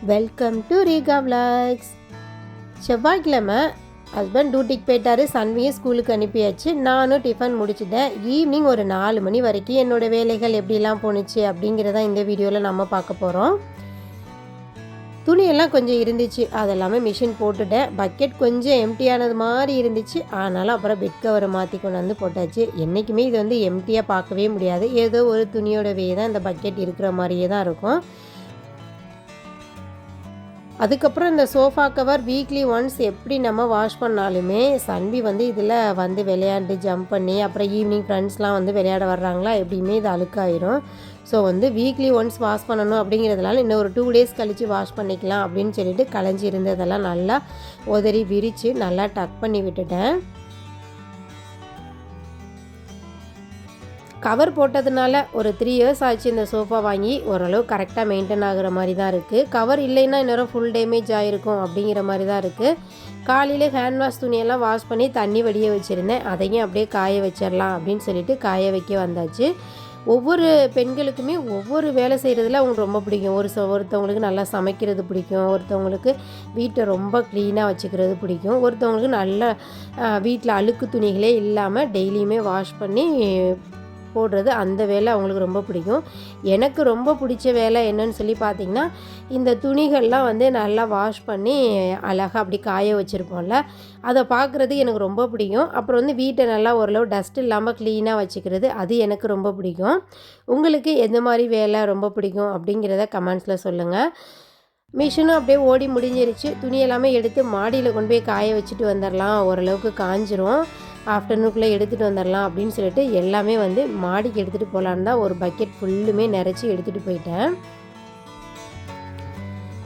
Welcome to Reeka vlogs. செவ்வாய்க்கிழமை husband டியூட்டிக்கு போயிட்டாரு, சன்வியும் ஸ்கூலுக்கு அனுப்பியாச்சு. நானும் டிஃபன் முடிச்சுட்டேன். ஈவினிங் ஒரு 4 மணி வரைக்கும் என்னோடய வேலைகள் எப்படிலாம் போணுச்சு அப்படிங்கிறத இந்த வீடியோவில் நம்ம பார்க்க போகிறோம். துணியெல்லாம் கொஞ்சம் இருந்துச்சு, அதெல்லாமே மிஷின் போட்டுட்டேன். பக்கெட் கொஞ்சம் எம்டியானது மாதிரி இருந்துச்சு, ஆனாலும் அப்புறம் பெட் கவரை மாற்றி கொண்டு வந்து போட்டாச்சு. என்றைக்குமே இது வந்து எம்டியாக பார்க்கவே முடியாது, ஏதோ ஒரு துணியோடவே தான் இந்த பக்கெட் இருக்கிற மாதிரியே தான் இருக்கும். அதுக்கப்புறம் இந்த சோஃபா கவர் வீக்லி ஒன்ஸ் எப்படி நம்ம வாஷ் பண்ணாலுமே சன்வி வந்து இதில் வந்து விளையாண்டு ஜம்ப் பண்ணி அப்புறம் ஈவினிங் ஃப்ரெண்ட்ஸ்லாம் வந்து விளையாட வர்றாங்களா, எப்படியுமே இது அழுக்காயிரும். ஸோ வந்து வீக்லி ஒன்ஸ் வாஷ் பண்ணணும் அப்படிங்கிறதுனால இன்னும் ஒரு 2 டேஸ் கழித்து வாஷ் பண்ணிக்கலாம் அப்படின்னு சொல்லிட்டு களைஞ்சி இருந்ததெல்லாம் நல்லா உதறி விரித்து நல்லா டக் பண்ணி விட்டுட்டேன். கவர் போட்டதுனால ஒரு 3 இயர்ஸ் ஆச்சு இந்த சோஃபா வாங்கி. ஓரளவு கரெக்டாக மெயின்டைன் ஆகிற மாதிரி தான் இருக்குது. கவர் இல்லைன்னா இன்னும் ஃபுல் டேமேஜ் ஆகிருக்கும் அப்படிங்கிற மாதிரி தான் இருக்குது. காலையில் ஹேண்ட் வாஷ் துணியெல்லாம் வாஷ் பண்ணி தண்ணி வடிய வச்சுருந்தேன். அதையும் அப்படியே காய வச்சிடலாம் அப்படின்னு சொல்லிட்டு காய வைக்க வந்தாச்சு. ஒவ்வொரு பெண்களுக்குமே ஒவ்வொரு வேலை செய்கிறதுல அவங்களுக்கு ரொம்ப பிடிக்கும். ஒருத்தவங்களுக்கு நல்லா சமைக்கிறது பிடிக்கும், ஒருத்தவங்களுக்கு வீட்டை ரொம்ப க்ளீனாக வச்சுக்கிறது பிடிக்கும், ஒருத்தவங்களுக்கு நல்லா வீட்டில் அழுக்கு துணிகளே இல்லாமல் டெய்லியுமே வாஷ் பண்ணி போடுறது, அந்த வேலை அவங்களுக்கு ரொம்ப பிடிக்கும். எனக்கு ரொம்ப பிடிச்ச வேலை என்னன்னு சொல்லி பார்த்திங்கன்னா, இந்த துணிகள்லாம் வந்து நல்லா வாஷ் பண்ணி அழகாக அப்படி காய வச்சுருப்போம்ல, அதை பார்க்குறது எனக்கு ரொம்ப பிடிக்கும். அப்புறம் வந்து வீட்டை நல்லா ஓரளவு டஸ்ட் இல்லாமல் க்ளீனாக வச்சுக்கிறது, அது எனக்கு ரொம்ப பிடிக்கும். உங்களுக்கு எந்த மாதிரி வேலை ரொம்ப பிடிக்கும் அப்படிங்கிறத கமெண்ட்ஸில் சொல்லுங்கள். மிஷினும் அப்படியே ஓடி முடிஞ்சிருச்சு. துணி எல்லாமே எடுத்து மாடியில் கொண்டு போய் காய வச்சுட்டு வந்துடலாம், ஓரளவுக்கு காஞ்சிரும், ஆஃப்டர்நூனுக்குள்ளே எடுத்துகிட்டு வந்துடலாம் அப்படின்னு சொல்லிட்டு எல்லாமே வந்து மாடிக்கு எடுத்துகிட்டு போகலான்னு தான் ஒரு பக்கெட் ஃபுல்லுமே நிறச்சி எடுத்துகிட்டு போயிட்டேன்.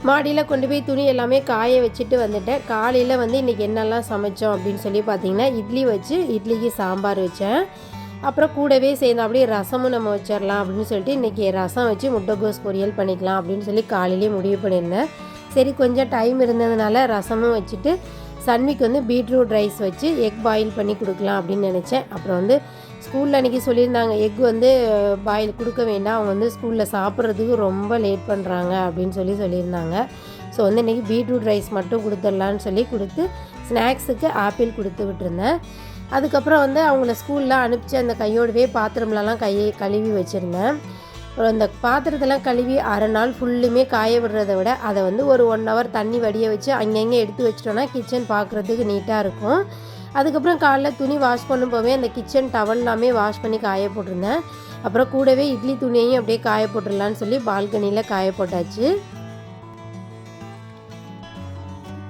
மாடியில் கொண்டு போய் துணி எல்லாமே காய வச்சுட்டு வந்துட்டேன். காலையில் வந்து இன்றைக்கி என்னெல்லாம் சமைச்சோம் அப்படின்னு சொல்லி பார்த்திங்கன்னா, இட்லி வச்சு இட்லிக்கு சாம்பார் வச்சேன். அப்புறம் கூடவே சேர்ந்து அப்படியே ரசமும் நம்ம வச்சிடலாம் அப்படின்னு சொல்லிட்டு இன்றைக்கி ரசம் வச்சு முட்டைகோஸ் பொரியல் பண்ணிக்கலாம் அப்படின்னு சொல்லி காலையிலே முடிவு பண்ணியிருந்தேன். சரி, கொஞ்சம் டைம் இருந்ததுனால ரசமும் வச்சுட்டு சன்விக்கு வந்து பீட்ரூட் ரைஸ் வச்சு எக் பாயில் பண்ணி கொடுக்கலாம் அப்படின்னு நினச்சேன். அப்புறம் வந்து ஸ்கூலில் அன்றைக்கி சொல்லியிருந்தாங்க, எக் வந்து பாயில் கொடுக்க வேண்டாம், அவங்க வந்து ஸ்கூலில் சாப்பிட்றதுக்கு ரொம்ப லேட் பண்ணுறாங்க அப்படின்னு சொல்லியிருந்தாங்க. ஸோ வந்து இன்றைக்கி பீட்ரூட் ரைஸ் மட்டும் கொடுத்துடலான்னு சொல்லி கொடுத்து ஸ்நாக்ஸுக்கு ஆப்பிள் கொடுத்து விட்டுருந்தேன். அதுக்கப்புறம் வந்து அவங்கள ஸ்கூலில் அனுப்பிச்சு அந்த கையோடவே பாத்திரம்லாம் கழுவி வச்சுருந்தேன். அந்த பாத்திரத்தெல்லாம் கழுவி அரை நாள் ஃபுல்லுமே காய விடுறத விட அதை வந்து ஒரு 1 hour தண்ணி வடிய வச்சு அங்கங்கே எடுத்து வச்சிட்டோன்னா கிச்சன் பார்க்குறதுக்கு நீட்டாக இருக்கும். அதுக்கப்புறம் காலைல துணி வாஷ் பண்ணும்போதே அந்த கிச்சன் டவல்லாமே வாஷ் பண்ணி காய போட்டிருந்தேன். அப்புறம் கூடவே இட்லி துணியையும் அப்படியே காய போட்டுடலான்னு சொல்லி பால்கனியில் காய போட்டாச்சு.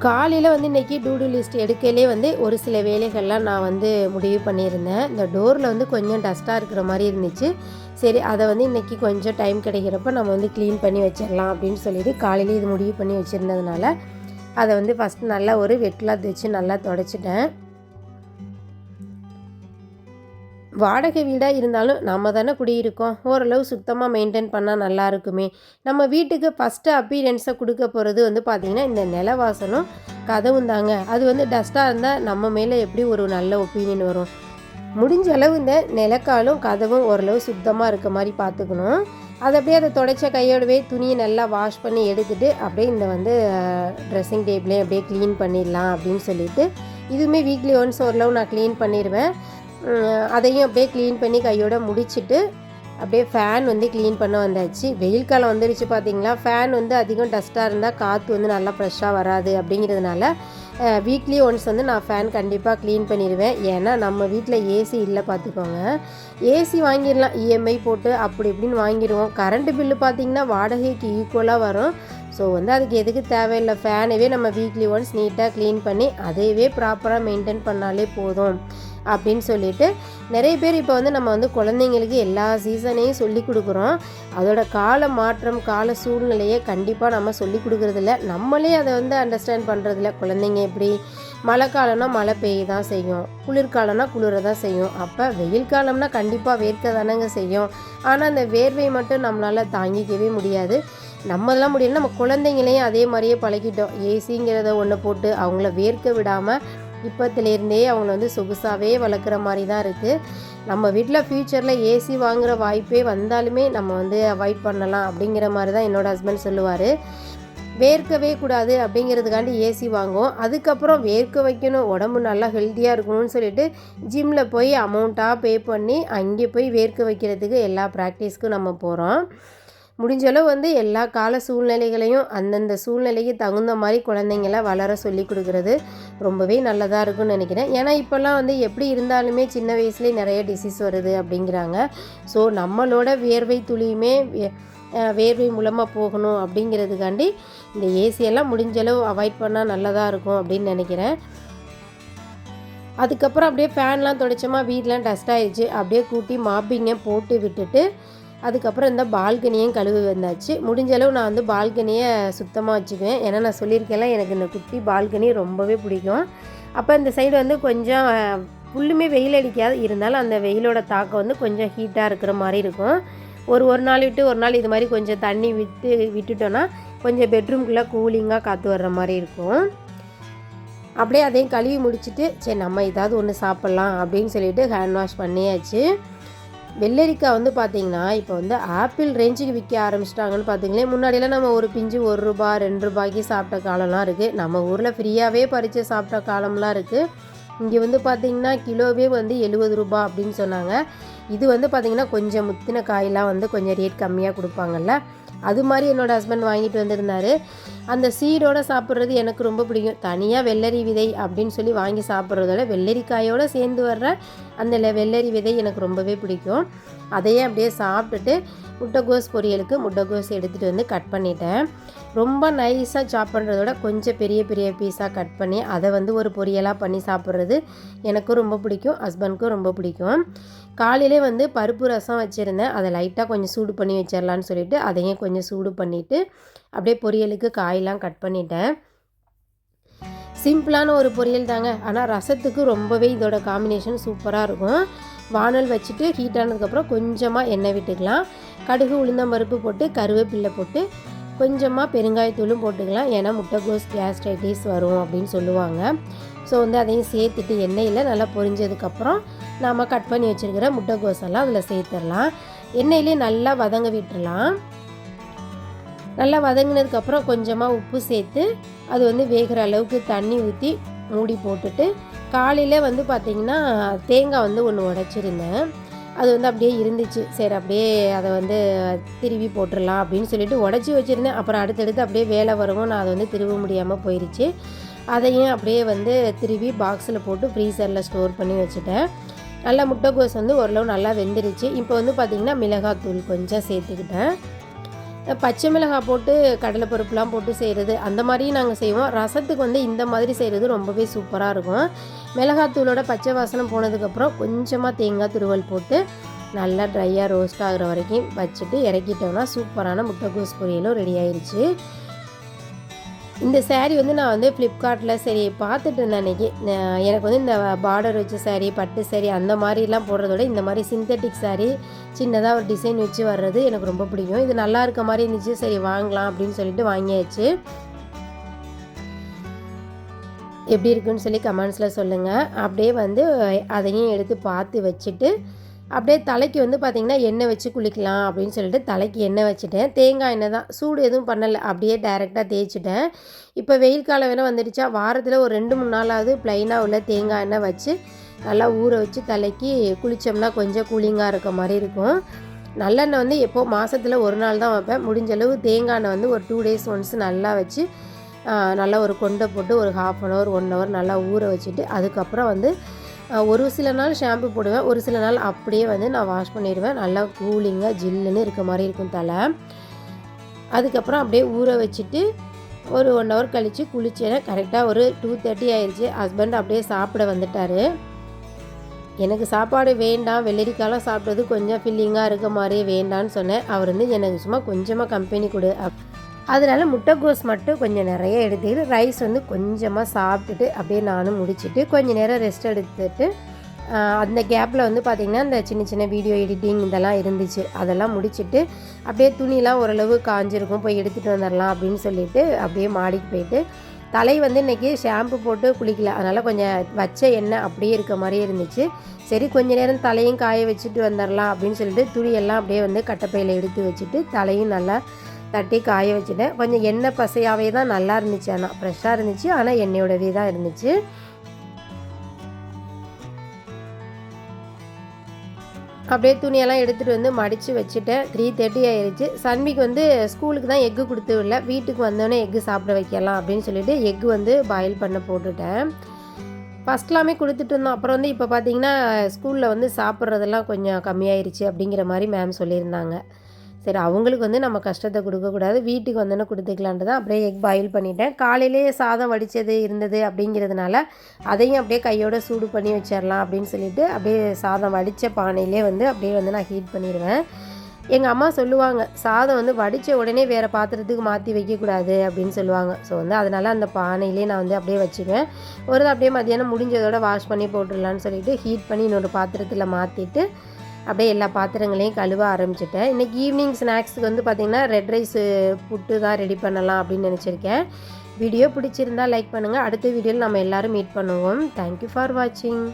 காலையில் வந்து இன்றைக்கி டூடு லிஸ்ட் எடுக்கையிலே வந்து ஒரு சில வேலைகள்லாம் நான் வந்து முடிவு பண்ணியிருந்தேன். இந்த டோரில் வந்து கொஞ்சம் டஸ்ட்டாக இருக்கிற மாதிரி இருந்துச்சு. சரி, அதை வந்து இன்றைக்கி கொஞ்சம் டைம் கிடைக்கிறப்ப நம்ம வந்து க்ளீன் பண்ணி வச்சிடலாம் அப்படின்னு சொல்லிட்டு காலையில் இது முடிவு பண்ணி வச்சுருந்ததுனால அதை வந்து ஃபஸ்ட்டு நல்லா ஒரு வெட் கிளாத் வச்சு நல்லா துடைச்சிட்டேன். வாடகை வீடாக இருந்தாலும் நம்ம தானே குடியிருக்கோம், ஓரளவு சுத்தமாக மெயின்டைன் பண்ணால் நல்லா இருக்குமே. நம்ம வீட்டுக்கு ஃபஸ்ட்டு அப்பீரன்ஸை கொடுக்க போகிறது வந்து பார்த்திங்கன்னா இந்த நிலவாசலும் கதவும் தாங்க. அது வந்து டஸ்ட்டாக இருந்தால் நம்ம மேலே எப்படி ஒரு நல்ல ஒப்பீனியன் வரும். முடிஞ்ச அளவு இந்த நிலக்காலும் கதவும் ஓரளவு சுத்தமாக இருக்க மாதிரி பார்த்துக்கணும். அதை துடைச்ச கையோடவே துணியை நல்லா வாஷ் பண்ணி எடுத்துகிட்டு அப்படியே இந்த வந்து ட்ரெஸ்ஸிங் டேபிளையும் அப்படியே க்ளீன் பண்ணிடலாம் அப்படின்னு சொல்லிட்டு இதுவுமே வீக்லி ஒன்ஸ் ஓரளவு நான் க்ளீன் பண்ணிடுவேன். அதையும் அப்படியே க்ளீன் பண்ணி கையோட முடிச்சுட்டு அப்படியே ஃபேன் வந்து க்ளீன் பண்ண வந்தாச்சு. வெயில் காலம் வந்துருச்சு பார்த்திங்களா, ஃபேன் வந்து அதிகம் டஸ்ட்டாக இருந்தால் காற்று வந்து நல்லா ஃப்ரெஷ்ஷாக வராது அப்படிங்கிறதுனால வீக்லி ஒன்ஸ் வந்து நான் ஃபேன் கண்டிப்பாக க்ளீன் பண்ணிடுவேன். ஏன்னா நம்ம வீட்டில் ஏசி இல்லை பார்த்துக்கோங்க. ஏசி வாங்கிடலாம், இஎம்ஐ போட்டு அப்படி இப்படின்னு வாங்கிடுவோம். கரண்ட்டு பில்லு பார்த்திங்கன்னா வாடகைக்கு ஈக்குவலாக வரும். ஸோ வந்து அதுக்கு எதுக்கு தேவையில்லை, ஃபேனவே நம்ம வீக்லி ஒன்ஸ் நீட்டாக க்ளீன் பண்ணி அதையவே ப்ராப்பராக மெயின்டைன் பண்ணாலே போதும் அப்படின்னு சொல்லிட்டு நிறைய பேர் இப்போ வந்து நம்ம வந்து குழந்தைங்களுக்கு எல்லா சீசனையும் சொல்லி கொடுக்குறோம். அதோட கால மாற்றம் கால சூழ்நிலையை கண்டிப்பாக நம்ம சொல்லி கொடுக்குறதில்ல, நம்மளே அதை வந்து அண்டர்ஸ்டாண்ட் பண்ணுறதில்ல. குழந்தைங்க எப்படி மழை காலம்னா மழை பெய்ய தான் செய்யும், குளிர்காலம்னா குளிர தான் செய்யும். அப்போ வெயில் காலம்னா கண்டிப்பாக வேர்க்க தானங்க செய்யும். ஆனால் அந்த வேர்வை மட்டும் நம்மளால் தாங்கிக்கவே முடியாது. நம்மளாம் முடியல, நம்ம குழந்தைங்களையும் அதே மாதிரியே பழகிட்டோம். ஏசிங்கிறத ஒன்று போட்டு அவங்கள வேர்க்க விடாமல் இப்போத்துலேருந்தே அவங்கள வந்து சொகுசாகவே வளர்க்குற மாதிரி தான் இருக்குது. நம்ம வீட்டில் ஃப்யூச்சரில் ஏசி வாங்குகிற வாய்ப்பே வந்தாலுமே நம்ம வந்து அவாய்ட் பண்ணலாம் அப்படிங்கிற மாதிரி தான் என்னோடய ஹஸ்பண்ட் சொல்லுவார். வேர்க்கவே கூடாது அப்படிங்கிறதுக்காண்டி ஏசி வாங்குவோம். அதுக்கப்புறம் வேர்க்க வைக்கணும், உடம்பு நல்லா ஹெல்த்தியாக இருக்கணும்னு சொல்லிட்டு ஜிம்மில் போய் அமௌண்ட்டாக பே பண்ணி அங்கே போய் வேர்க்க வைக்கிறதுக்கு எல்லா ப்ராக்டிஸ்க்கும் நம்ம போகிறோம். முடிஞ்சளவு வந்து எல்லா கால சூழ்நிலைகளையும் அந்தந்த சூழ்நிலைக்கு தகுந்த மாதிரி குழந்தைங்கள வளர சொல்லி கொடுக்குறது ரொம்பவே நல்லதாக இருக்கும்னு நினைக்கிறேன். ஏன்னா இப்போல்லாம் வந்து எப்படி இருந்தாலுமே சின்ன வயசுலேயே நிறைய டிசீஸ் வருது அப்படிங்கிறாங்க. ஸோ நம்மளோட வியர்வை துளியுமே வேர்வை மூலமாக போகணும் அப்படிங்கிறதுக்காண்டி இந்த ஏசியெல்லாம் முடிஞ்சளவு அவாய்ட் பண்ணால் நல்லதாக இருக்கும் அப்படின்னு நினைக்கிறேன். அதுக்கப்புறம் அப்படியே ஃபேன்லாம் துடைச்சோமா, வீடெலாம் டஸ்ட் ஆகிடுச்சு, அப்படியே கூட்டி மாப்பிங்கை போட்டு விட்டுட்டு அதுக்கப்புறம் இந்த பால்கனியும் கழுவி வந்தாச்சு. முடிஞ்சளவு நான் வந்து பால்கனியை சுத்தமாக வச்சுக்குவேன். ஏன்னா நான் சொல்லியிருக்கேன்ல, எனக்கு இந்த குட்டி பால்கனி ரொம்பவே பிடிக்கும். அப்போ இந்த சைடு வந்து கொஞ்சம் ஃபுல்லுமே வெயில் அடிக்காது, இருந்தாலும் அந்த வெயிலோட தாக்கம் வந்து கொஞ்சம் ஹீட்டாக இருக்கிற மாதிரி இருக்கும். ஒரு நாள் விட்டு ஒரு நாள் இது மாதிரி கொஞ்சம் தண்ணி விட்டுட்டோன்னா கொஞ்சம் பெட்ரூம்குள்ளே கூலிங்காக காற்று வர்ற மாதிரி இருக்கும். அப்படியே அதையும் கழுவி முடிச்சுட்டு சரி நம்ம ஏதாவது ஒன்று சாப்பிட்லாம் அப்படின்னு சொல்லிட்டு ஹேண்ட் வாஷ் பண்ணியாச்சு. வெள்ளரிக்காய் வந்து பார்த்திங்கன்னா இப்போ வந்து ஆப்பிள் ரேஞ்சுக்கு விற்க ஆரம்பிச்சிட்டாங்கன்னு பார்த்திங்களே. முன்னாடியெல்லாம் நம்ம ஒரு பிஞ்சு ₹1 ₹2 சாப்பிட்ட காலம்லாம் இருக்குது. நம்ம ஊரில் ஃப்ரீயாகவே பறித்து சாப்பிட்ட காலம்லாம் இருக்குது. இங்கே வந்து பார்த்திங்கன்னா கிலோவே வந்து ₹70 அப்படின்னு சொன்னாங்க. இது வந்து பார்த்திங்கன்னா கொஞ்சம் முத்தின காயெலாம் வந்து கொஞ்சம் ரேட் கம்மியாக கொடுப்பாங்கல்ல, அது மாதிரி என்னோடய ஹஸ்பண்ட் வாங்கிட்டு வந்திருந்தார். அந்த சீடோடு சாப்பிட்றது எனக்கு ரொம்ப பிடிக்கும். தனியாக வெள்ளரி விதை அப்படின்னு சொல்லி வாங்கி சாப்பிட்றதோட வெள்ளரிக்காயோடு சேர்ந்து வர்ற அந்த வெள்ளரி விதை எனக்கு ரொம்பவே பிடிக்கும். அதையே அப்படியே சாப்பிட்டுட்டு முட்டைகோஸ் பொரியலுக்கு முட்டைகோஸ் எடுத்துகிட்டு வந்து கட் பண்ணிட்டேன். ரொம்ப நைஸாக சாப் பண்ணுறதோட கொஞ்சம் பெரிய பெரிய பீஸாக கட் பண்ணி அதை வந்து ஒரு பொரியலாக பண்ணி சாப்பிட்றது எனக்கும் ரொம்ப பிடிக்கும், ஹஸ்பண்டுக்கும் ரொம்ப பிடிக்கும். காலையிலே வந்து பருப்பு ரசம் வச்சுருந்தேன், அதை லைட்டாக கொஞ்சம் சூடு பண்ணி வச்சிடலான்னு சொல்லிவிட்டு அதையும் கொஞ்சம் சூடு பண்ணிவிட்டு அப்படியே பொரியலுக்கு காயெலாம் கட் பண்ணிட்டேன். சிம்பிளான ஒரு பொரியல் தாங்க, ஆனால் ரசத்துக்கு ரொம்பவே இதோட காம்பினேஷன் சூப்பராக இருக்கும். வானல் வச்சுட்டு ஹீட் ஆனதுக்கப்புறம் கொஞ்சமாக எண்ணெய் விட்டுக்கலாம். கடுகு உளுந்தம்பருப்பு போட்டு கருவேப்பில்லை போட்டு கொஞ்சமாக பெருங்காயத்தூளும் போட்டுக்கலாம். ஏன்னா முட்டைகோஸ் கேஸ்ட்ரைட்டிஸ் வரும் அப்படின்னு சொல்லுவாங்க. ஸோ வந்து அதையும் சேர்த்துட்டு எண்ணெயில் நல்லா பொரிஞ்சதுக்கப்புறம் நாம் கட் பண்ணி வச்சுருக்கிற முட்டைகோஸெல்லாம் அதில் சேர்த்துடலாம். எண்ணெயிலே நல்லா வதங்க விட்டுடலாம். நல்லா வதங்கினதுக்கப்புறம் கொஞ்சமாக உப்பு சேர்த்து அது வந்து வேகிற அளவுக்கு தண்ணி ஊற்றி மூடி போட்டுட்டு காலையில் வந்து பார்த்திங்கன்னா தேங்காய் வந்து ஒன்று உடைச்சிருந்தேன். அது வந்து அப்படியே இருந்துச்சு, சரி அப்படியே அதை வந்து திருவி போட்டுடலாம் அப்படின்னு சொல்லிட்டு உடச்சி வச்சுருந்தேன். அப்புறம் அடுத்தடுத்து அப்படியே வேலை வரவும் நான் அதை வந்து திருவ முடியாமல் போயிடுச்சு. அதையும் அப்படியே வந்து திருவி பாக்ஸில் போட்டு ஃப்ரீசரில் ஸ்டோர் பண்ணி வச்சுட்டேன். நல்லா முட்டைகோஸ் வந்து ஓரளவு நல்லா வெந்துருச்சு. இப்போ வந்து பார்த்திங்கன்னா மிளகாத்தூள் கொஞ்சம் சேர்த்துக்கிட்டேன். பச்சை மிளகாய் போட்டு கடலைப்பருப்புலாம் போட்டு செய்கிறது அந்த மாதிரியும் நாங்கள் செய்வோம். ரசத்துக்கு வந்து இந்த மாதிரி செய்கிறது ரொம்பவே சூப்பராக இருக்கும். மிளகாத்தூளோட பச்சை வாசனை போனதுக்கப்புறம் கொஞ்சமாக தேங்காய் துருவல் போட்டு நல்லா ட்ரையாக ரோஸ்ட் ஆகிற வரைக்கும் வச்சுட்டு இறக்கிட்டோம்னா சூப்பரான முட்டைகோஸ் பொரியலும் ரெடி ஆயிடுச்சு. இந்த சேரீ வந்து நான் வந்து ஃப்ளிப்கார்ட்டில் சரி பார்த்துட்டு இருந்தேன் அன்றைக்கி. எனக்கு வந்து இந்த பார்டர் வச்ச சேரீ, பட்டு சேரீ அந்த மாதிரிலாம் போடுறதோட இந்த மாதிரி சிந்தட்டிக் சேரீ சின்னதாக ஒரு டிசைன் வச்சு வர்றது எனக்கு ரொம்ப பிடிக்கும். இது நல்லா இருக்க மாதிரி இருந்துச்சு, சரி வாங்கலாம் அப்படின்னு சொல்லிட்டு வாங்கியாச்சு. எப்படி இருக்குன்னு சொல்லி கமெண்ட்ஸில் சொல்லுங்கள். அப்படியே வந்து அதையும் எடுத்து பார்த்து வச்சுட்டு அப்படியே தலைக்கு வந்து பார்த்திங்கன்னா எண்ணெய் வச்சு குளிக்கலாம் அப்படின்னு சொல்லிட்டு தலைக்கு எண்ணெய் வச்சுட்டேன். தேங்காய் எண்ணெய் தான், சூடு எதுவும் பண்ணலை, அப்படியே டைரெக்டாக தேய்ச்சிட்டேன். இப்போ வெயில் காலம் வேணால் வந்துடுச்சா, வாரத்தில் ஒரு 2-3 நாளாவது ப்ளைனாக உள்ள தேங்காய் எண்ணெய் வச்சு நல்லா ஊற வச்சு தலைக்கு குளித்தோம்னா கொஞ்சம் கூலிங்காக இருக்க மாதிரி இருக்கும். நல்லெண்ணெய் வந்து எப்போது மாதத்தில் ஒரு நாள் தான் வைப்பேன். முடிஞ்சளவு தேங்காய் எண்ணெய் வந்து ஒரு 2 days ஒன்ஸ் நல்லா வச்சு நல்லா ஒரு கொண்டை போட்டு ஒரு 1/2 hour 1 hour நல்லா ஊற வச்சுட்டு அதுக்கப்புறம் வந்து ஒரு சில நாள் ஷாம்பு போடுவேன், ஒரு சில நாள் அப்படியே வந்து நான் வாஷ் பண்ணிடுவேன். நல்லா கூலிங்காக ஜில்லுன்னு இருக்க மாதிரி இருக்கும் தலை. அதுக்கப்புறம் அப்படியே ஊற வச்சுட்டு ஒரு 1 hour கழித்து குளித்தேன். கரெக்டாக ஒரு 2:30 ஆயிடுச்சு. ஹஸ்பண்ட் அப்படியே சாப்பிட வந்துட்டார். எனக்கு சாப்பாடு வேண்டாம், வெள்ளரிக்காயெலாம் சாப்பிட்டது கொஞ்சம் ஃபில்லிங்காக இருக்க மாதிரி வேண்டான்னு சொன்னேன். அவர் வந்து எனக்கு சும்மா கொஞ்சமாக கம்பெனி கொடு அதனால் முட்டைகோஸ் மட்டும் கொஞ்சம் நிறைய எடுத்துக்கிட்டு ரைஸ் வந்து கொஞ்சமாக சாப்பிட்டுட்டு அப்படியே நானும் முடிச்சுட்டு கொஞ்சம் நேரம் ரெஸ்ட் எடுத்துட்டு அந்த கேப்பில் வந்து பார்த்திங்கன்னா இந்த சின்ன சின்ன வீடியோ எடிட்டிங் இதெல்லாம் இருந்துச்சு, அதெல்லாம் முடிச்சுட்டு அப்படியே துணிலாம் ஓரளவு காஞ்சிருக்கும், போய் எடுத்துகிட்டு வந்துடலாம் அப்படின்னு சொல்லிட்டு அப்படியே மாடிக்கு போயிட்டு தலை வந்து இன்றைக்கி ஷாம்பு போட்டு குளிக்கல, அதனால் கொஞ்சம் வச்ச எண்ணெய் அப்படியே இருக்க மாதிரியே இருந்துச்சு. சரி கொஞ்சம் நேரம் தலையும் காய வச்சுட்டு வந்துடலாம் அப்படின்னு சொல்லிட்டு துணியெல்லாம் அப்படியே வந்து கட்டைப்பையில் எடுத்து வச்சுட்டு தலையும் நல்லா தட்டி காய வச்சுட்டேன். கொஞ்சம் எண்ணெய் பசையாகவே தான் நல்லா இருந்துச்சு, ஆனால் ஃப்ரெஷ்ஷாக இருந்துச்சு, ஆனால் எண்ணெயோடவே தான் இருந்துச்சு. அப்படியே துணியெல்லாம் எடுத்துகிட்டு வந்து மடித்து வச்சுட்டேன். 3:30 ஆயிடுச்சு. சன்விக்கு வந்து ஸ்கூலுக்கு தான் எக்கு கொடுத்து விடல, வீட்டுக்கு வந்தோடனே எக்கு சாப்பிட வைக்கலாம் அப்படின்னு சொல்லிட்டு எக்கு வந்து பாயில் பண்ண போட்டுட்டேன். ஃபஸ்ட்லாமே கொடுத்துட்டு இருந்தோம். அப்புறம் வந்து இப்போ பார்த்தீங்கன்னா ஸ்கூலில் வந்து சாப்பிட்றதெல்லாம் கொஞ்சம் கம்மியாயிருச்சு அப்படிங்கிற மாதிரி மேம் சொல்லியிருந்தாங்க. சரி, அவங்களுக்கு வந்து நம்ம கஷ்டத்தை கொடுக்கக்கூடாது, வீட்டுக்கு வந்தோன்னே கொடுத்துக்கலான்ட்டு தான் அப்படியே எக் பாயில் பண்ணிட்டேன். காலையிலேயே சாதம் வடித்தது இருந்தது அப்படிங்கிறதுனால அதையும் அப்படியே கையோட சூடு பண்ணி வச்சிடலாம் அப்படின்னு சொல்லிட்டு அப்படியே சாதம் வடித்த பானையிலே வந்து அப்படியே வந்து நான் ஹீட் பண்ணிடுவேன். எங்கள் அம்மா சொல்லுவாங்க, சாதம் வந்து வடித்த உடனே வேறு பாத்திரத்துக்கு மாற்றி வைக்கக்கூடாது அப்படின்னு சொல்லுவாங்க. ஸோ வந்து அதனால் அந்த பானையிலே நான் வந்து அப்படியே வச்சுக்குவேன். ஒரு அப்படியே மத்தியானம் முடிஞ்சதோட வாஷ் பண்ணி போட்டுடலான்னு சொல்லிட்டு ஹீட் பண்ணி இன்னொரு பாத்திரத்தில் மாற்றிட்டு அப்படியே எல்லா பாத்திரங்களையும் கழுவ ஆரம்பிச்சிட்டேன். இன்றைக்கி ஈவினிங் ஸ்நாக்ஸுக்கு வந்து பார்த்திங்கன்னா ரெட் ரைஸு புட்டு தான் ரெடி பண்ணலாம் அப்படின்னு நினச்சிருக்கேன். வீடியோ பிடிச்சிருந்தால் லைக் பண்ணுங்கள். அடுத்த வீடியோவில் நம்ம எல்லோரும் மீட் பண்ணுவோம். தேங்க்யூ ஃபார் வாட்சிங்.